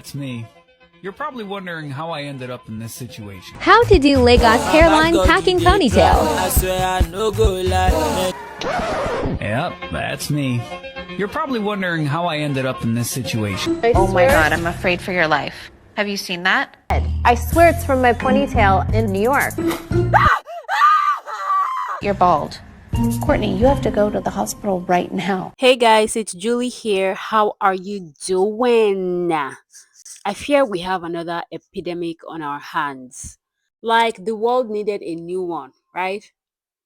that's me. You're probably wondering how I ended up in this situation. How to do Lagos hairline packing ponytail. I swear I no go lie. Yep, that's me. You're probably wondering how I ended up in this situation. Oh my god, I'm afraid for your life. Have you seen that? I swear it's from my ponytail in New York. You're bald. Courtney, you have to go to the hospital right now. Hey guys, it's Julie here. How are you doing? I fear we have another epidemic on our hands. Like the world needed a new one, right?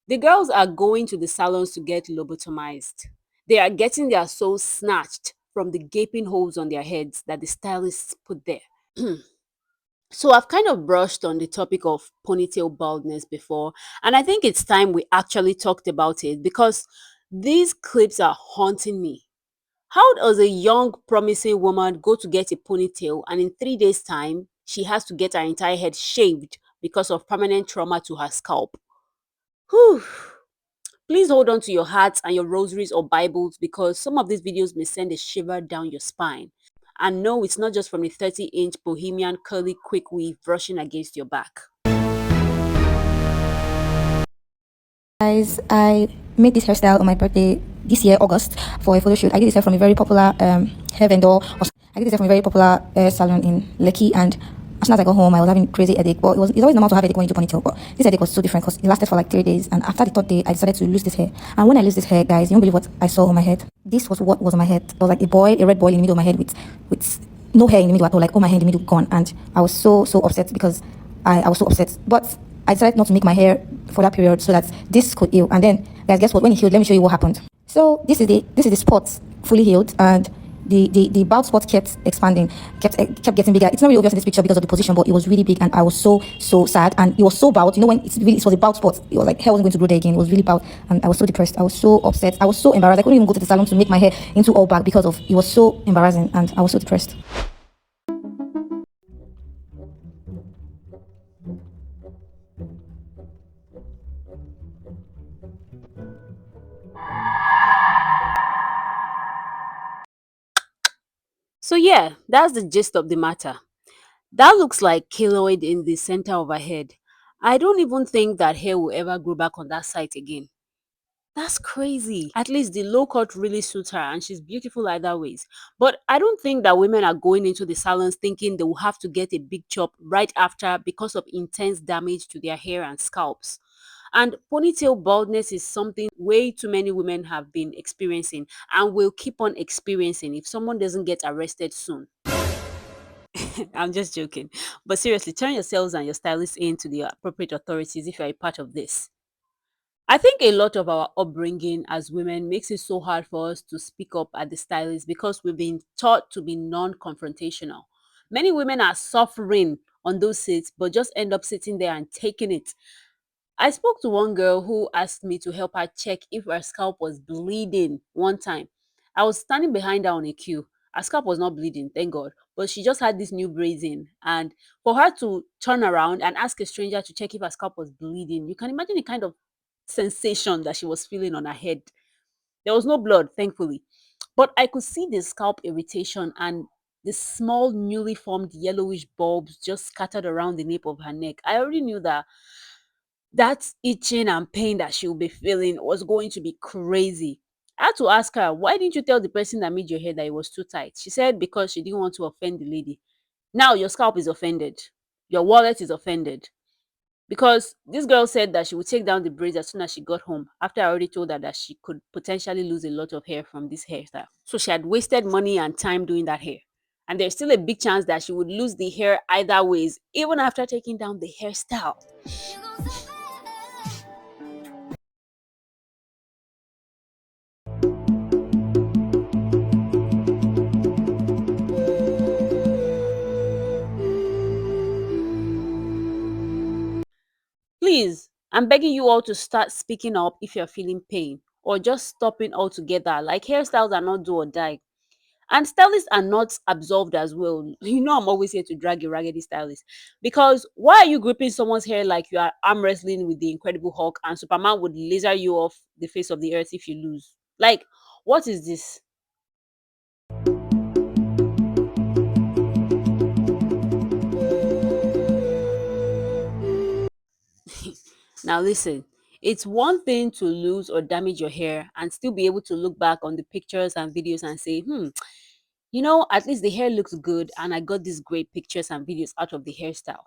The girls are going to the salons to get lobotomized. They are getting their souls snatched from the gaping holes on their heads that the stylists put there. So I've kind of brushed on the topic of ponytail baldness before, and I think it's time we actually talked about it because these clips are haunting me. How does a young, promising woman go to get a ponytail and in 3 days' time, she has to get her entire head shaved because of permanent trauma to her scalp? Whew. Please hold on to your hats and your rosaries or Bibles because some of these videos may send a shiver down your spine. And no, it's not just from the 30-inch bohemian curly quick weave brushing against your back. Guys, I made this hairstyle on my birthday this year, August, for a photo shoot. I did this hair from a very popular hair vendor. I did this hair from a very popular salon in Lekki, and as soon as I got home, I was having crazy headache. But it's always normal to have headache when you do ponytail, but this headache was so different because it lasted for like 3 days, and after the third day, I decided to lose this hair. And when I lose this hair, guys, you won't believe what I saw on my head. This was what was on my head. It was like a red boil in the middle of my head with no hair in the middle at all, like all my hair in the middle gone, and I was so upset because I was so upset. But I decided not to make my hair for that period so that this could heal. And then, guys, guess what? When it healed, let me show you what happened. So this is the spot fully healed, and the bald spot kept expanding, kept getting bigger. It's not really obvious in this picture because of the position, but it was really big, and I was so sad. And it was so bald. You know, when it was a bald spot, it was like hair wasn't going to grow there again. It was really bald, and I was so depressed. I was so upset. I was so embarrassed. I couldn't even go to the salon to make my hair into all back because of it was so embarrassing, and I was so depressed. So yeah, that's the gist of the matter. That looks like keloid in the center of her head. I don't even think that hair will ever grow back on that site again. That's crazy. At least the low cut really suits her and she's beautiful either ways. But I don't think that women are going into the salons thinking they will have to get a big chop right after because of intense damage to their hair and scalps. And ponytail baldness is something way too many women have been experiencing and will keep on experiencing if someone doesn't get arrested soon. I'm just joking. But seriously, turn yourselves and your stylists in to the appropriate authorities if you're a part of this. I think a lot of our upbringing as women makes it so hard for us to speak up at the stylist because we've been taught to be non-confrontational. Many women are suffering on those seats but just end up sitting there and taking it. I spoke to one girl who asked me to help her check if her scalp was bleeding one time. I was standing behind her on a queue. Her scalp was not bleeding, thank God, but she just had this new braids in. And for her to turn around and ask a stranger to check if her scalp was bleeding, you can imagine the kind of sensation that she was feeling on her head. There was no blood, thankfully, but I could see the scalp irritation and the small newly formed yellowish bulbs just scattered around the nape of her neck. I already knew that itching and pain that she'll be feeling was going to be crazy. I had to ask her, why didn't you tell the person that made your hair that it was too tight? She said because she didn't want to offend the lady. Now your scalp is offended. Your wallet is offended. Because this girl said that she would take down the braids as soon as she got home after I already told her that she could potentially lose a lot of hair from this hairstyle. So she had wasted money and time doing that hair. And there's still a big chance that she would lose the hair either ways, even after taking down the hairstyle. Please, I'm begging you all to start speaking up if you're feeling pain or just stopping altogether. Like hairstyles are not do or die. And stylists are not absolved as well. You know, I'm always here to drag a raggedy stylist. Because why are you gripping someone's hair like you are arm wrestling with the Incredible Hulk and Superman would laser you off the face of the earth if you lose? Like, what is this? Now listen, it's one thing to lose or damage your hair and still be able to look back on the pictures and videos and say, at least the hair looks good and I got these great pictures and videos out of the hairstyle.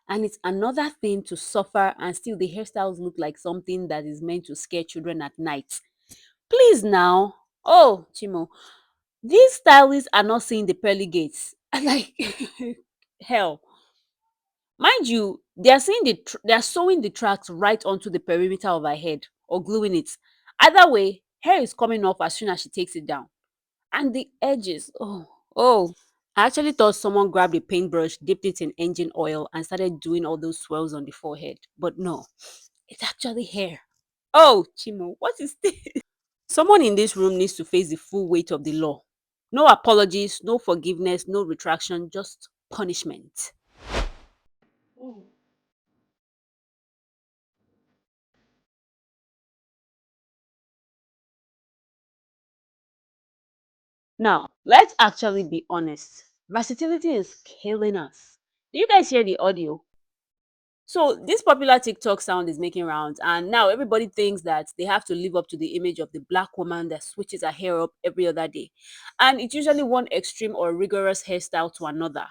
And it's another thing to suffer and still the hairstyles look like something that is meant to scare children at night. Please now. Oh, Chimo, these stylists are not seeing the pearly gates. Like hell. Mind you, they are sewing the tracks right onto the perimeter of her head or gluing it. Either way, hair is coming off as soon as she takes it down. And the edges, oh. I actually thought someone grabbed a paintbrush, dipped it in engine oil, and started doing all those swirls on the forehead. But no, it's actually hair. Oh, Chimo, what is this? Someone in this room needs to face the full weight of the law. No apologies, no forgiveness, no retraction, just punishment. Now, let's actually be honest. Versatility is killing us. Do you guys hear the audio? So, this popular TikTok sound is making rounds, and now everybody thinks that they have to live up to the image of the black woman that switches her hair up every other day. And it's usually one extreme or rigorous hairstyle to another.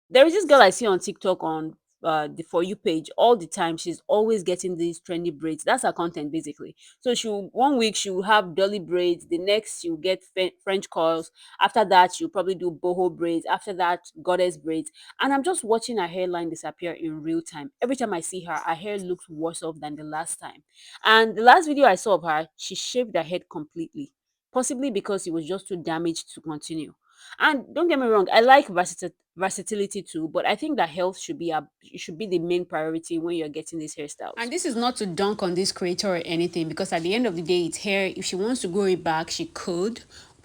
There is this girl I see on TikTok on the For You page all the time. She's always getting these trendy braids. That's her content basically. So she one week she will have dolly braids, the next she'll get French curls. After that, she'll probably do boho braids. After that, goddess braids. And I'm just watching her hairline disappear in real time. Every time I see her, her hair looks worse off than the last time. And the last video I saw of her, she shaved her head completely. Possibly because it was just too damaged to continue. And don't get me wrong, I like versatility too, but I think that health should be the main priority when you're getting these hairstyles. And this is not to dunk on this creator or anything, because at the end of the day, it's hair. If she wants to grow it back, she could.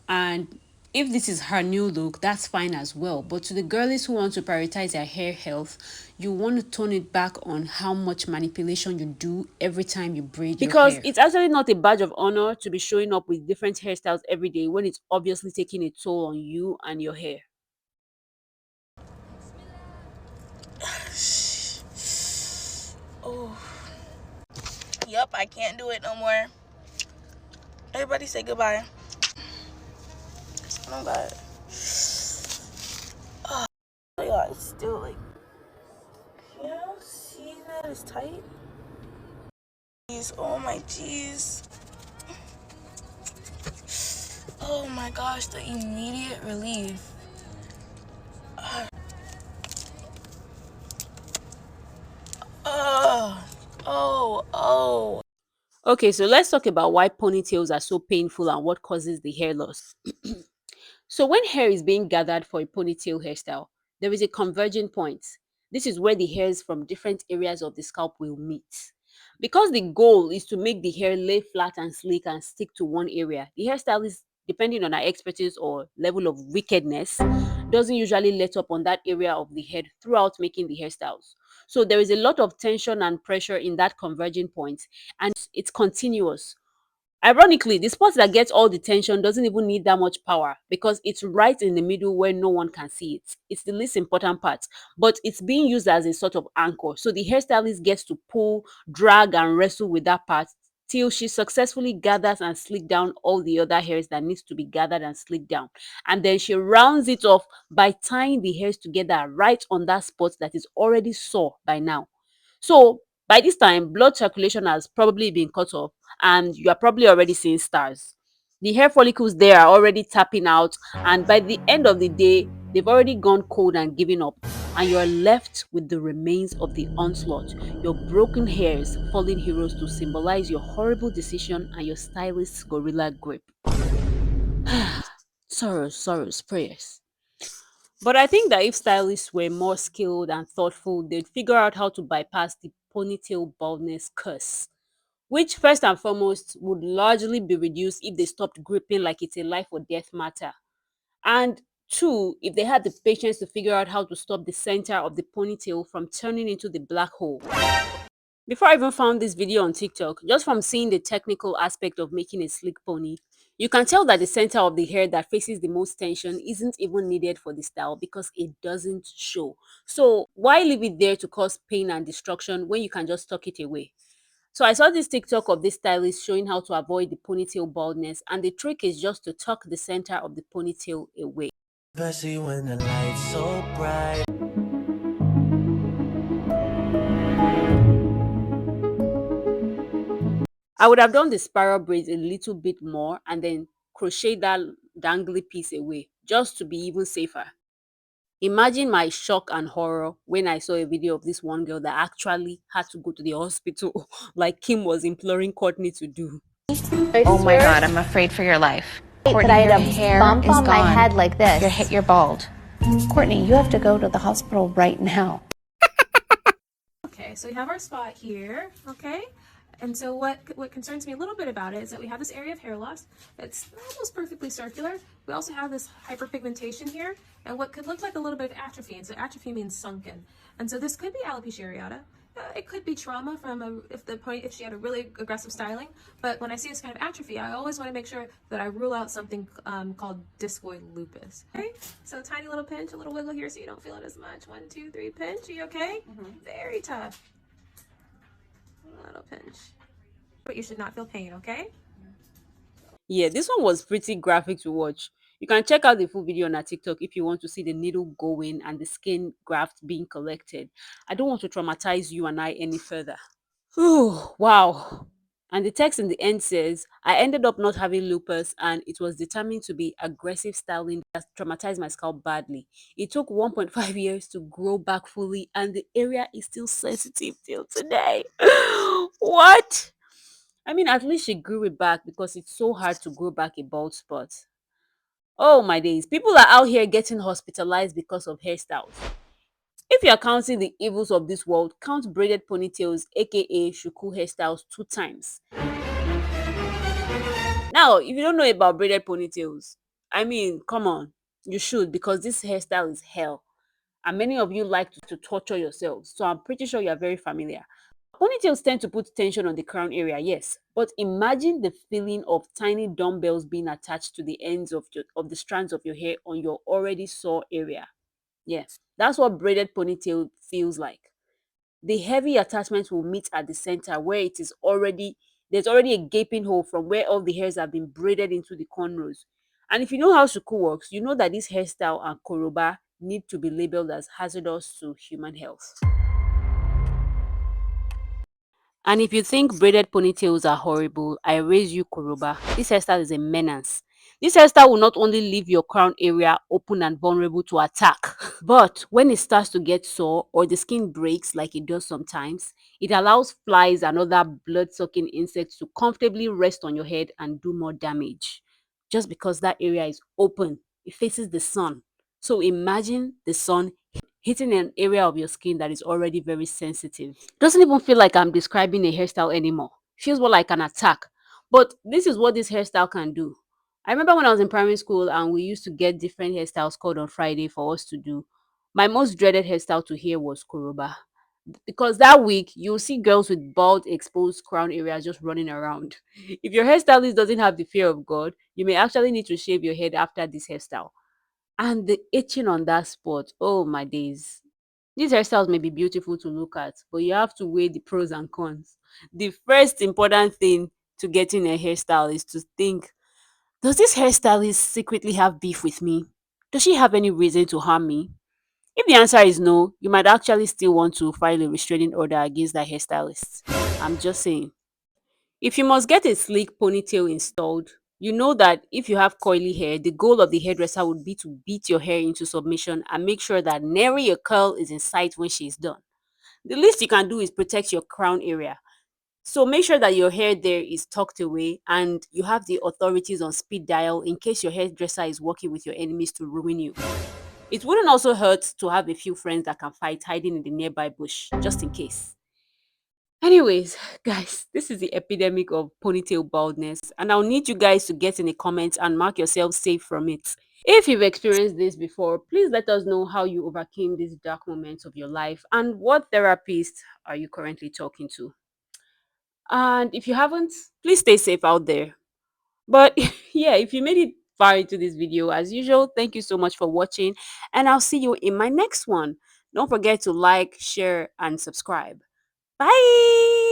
And if this is her new look, that's fine as well. But to the girlies who want to prioritize their hair health, you want to tone it back on how much manipulation you do every time you braid your hair. Because it's actually not a badge of honor to be showing up with different hairstyles every day when it's obviously taking a toll on you and your hair. Oh, yep, I can't do it no more. Everybody say goodbye. Oh god. Oh my god, it's still like, see that it's tight. Jeez, oh my jeez. Oh my gosh, the immediate relief. Oh. Okay, so let's talk about why ponytails are so painful and what causes the hair loss. So when hair is being gathered for a ponytail hairstyle, there is a converging point. This is where the hairs from different areas of the scalp will meet. Because the goal is to make the hair lay flat and sleek and stick to one area, the hairstylist, depending on her expertise or level of wickedness, doesn't usually let up on that area of the head throughout making the hairstyles. So there is a lot of tension and pressure in that converging point, and it's continuous. Ironically, the spot that gets all the tension doesn't even need that much power because it's right in the middle where no one can see it. It's the least important part, but it's being used as a sort of anchor. So the hairstylist gets to pull, drag, and wrestle with that part till she successfully gathers and slick down all the other hairs that needs to be gathered and slicked down. And then she rounds it off by tying the hairs together right on that spot that is already sore by now. So by this time, blood circulation has probably been cut off and you are probably already seeing stars. The hair follicles there are already tapping out, and by the end of the day, they've already gone cold and given up. And you're left with the remains of the onslaught, your broken hairs, fallen heroes to symbolize your horrible decision and your stylist's gorilla grip. Sorrows, prayers. But I think that if stylists were more skilled and thoughtful, they'd figure out how to bypass the ponytail baldness curse, which first and foremost would largely be reduced if they stopped gripping like it's a life or death matter. And two, if they had the patience to figure out how to stop the center of the ponytail from turning into the black hole. Before I even found this video on TikTok, just from seeing the technical aspect of making a slick pony, you can tell that the center of the hair that faces the most tension isn't even needed for the style because it doesn't show. So why leave it there to cause pain and destruction when you can just tuck it away? So I saw this TikTok of this stylist showing how to avoid the ponytail baldness, and the trick is just to tuck the center of the ponytail away. Especially when the light's so bright. I would have done the spiral braids a little bit more and then crochet that dangly piece away just to be even safer. Imagine my shock and horror when I saw a video of this one girl that actually had to go to the hospital like Kim was imploring Courtney to do. Oh my God, I'm afraid for your life. That Courtney, I your had a hair bump is on my gone. head like this. You're bald. Courtney, you have to go to the hospital right now. Okay, so we have our spot here, okay? And so what concerns me a little bit about it is that we have this area of hair loss that's almost perfectly circular. We also have this hyperpigmentation here, and what could look like a little bit of atrophy. And so atrophy means sunken. And so this could be alopecia areata. It could be trauma from if she had a really aggressive styling. But when I see this kind of atrophy, I always want to make sure that I rule out something called discoid lupus. Okay, so tiny little pinch, a little wiggle here so you don't feel it as much. 1, 2, 3, pinch. Are you okay? Very tough. A little pinch. But you should not feel pain, okay? Yeah, this one was pretty graphic to watch. You can check out the full video on our TikTok if you want to see the needle going and the skin graft being collected. I don't want to traumatize you and I any further. Oh, wow. And the text in the end says, I ended up not having lupus and it was determined to be aggressive styling that traumatized my scalp badly. It took 1.5 years to grow back fully and the area is still sensitive till today. What? I mean, at least she grew it back because it's so hard to grow back a bald spot. Oh my days. People are out here getting hospitalized because of hairstyles. If you are counting the evils of this world, count braided ponytails, aka shuku hairstyles, 2 times. Now, if you don't know about braided ponytails, I mean, come on, you should because this hairstyle is hell. And many of you like to torture yourselves, so I'm pretty sure you are very familiar. Ponytails tend to put tension on the crown area, yes, but imagine the feeling of tiny dumbbells being attached to the ends of the strands of your hair on your already sore area. Yes, that's what braided ponytail feels like. The heavy attachment will meet at the center where there's already a gaping hole from where all the hairs have been braided into the cornrows. And if you know how shuku works, you know that this hairstyle and koroba need to be labeled as hazardous to human health. And if you think braided ponytails are horrible, I raise you Koroba. This hairstyle is a menace. This hairstyle will not only leave your crown area open and vulnerable to attack, but when it starts to get sore or the skin breaks like it does sometimes, it allows flies and other blood-sucking insects to comfortably rest on your head and do more damage. Just because that area is open, it faces the sun. So imagine the sun hitting an area of your skin that is already very sensitive. Doesn't even feel like I'm describing a hairstyle anymore. Feels more like an attack. But this is what this hairstyle can do. I remember when I was in primary school and we used to get different hairstyles called on Friday for us to do. My most dreaded hairstyle to hear was Koroba. Because that week, you'll see girls with bald, exposed crown areas just running around. If your hairstylist doesn't have the fear of God, you may actually need to shave your head after this hairstyle. And the itching on that spot, oh my days. These hairstyles may be beautiful to look at, but you have to weigh the pros and cons. The first important thing to getting a hairstyle is to think, does this hairstylist secretly have beef with me? Does she have any reason to harm me? If the answer is no, you might actually still want to file a restraining order against that hairstylist. I'm just saying. If you must get a sleek ponytail installed, you know that if you have coily hair, the goal of the hairdresser would be to beat your hair into submission and make sure that nary a curl is in sight when she is done. The least you can do is protect your crown area. So make sure that your hair there is tucked away and you have the authorities on speed dial in case your hairdresser is working with your enemies to ruin you. It wouldn't also hurt to have a few friends that can fight hiding in the nearby bush, just in case. Anyways, guys, this is the epidemic of ponytail baldness, and I'll need you guys to get in the comments and mark yourselves safe from it. If you've experienced this before, please let us know how you overcame these dark moments of your life and what therapist are you currently talking to. And if you haven't, please stay safe out there. But yeah, if you made it far into this video, as usual, thank you so much for watching, and I'll see you in my next one. Don't forget to like, share, and subscribe. Bye.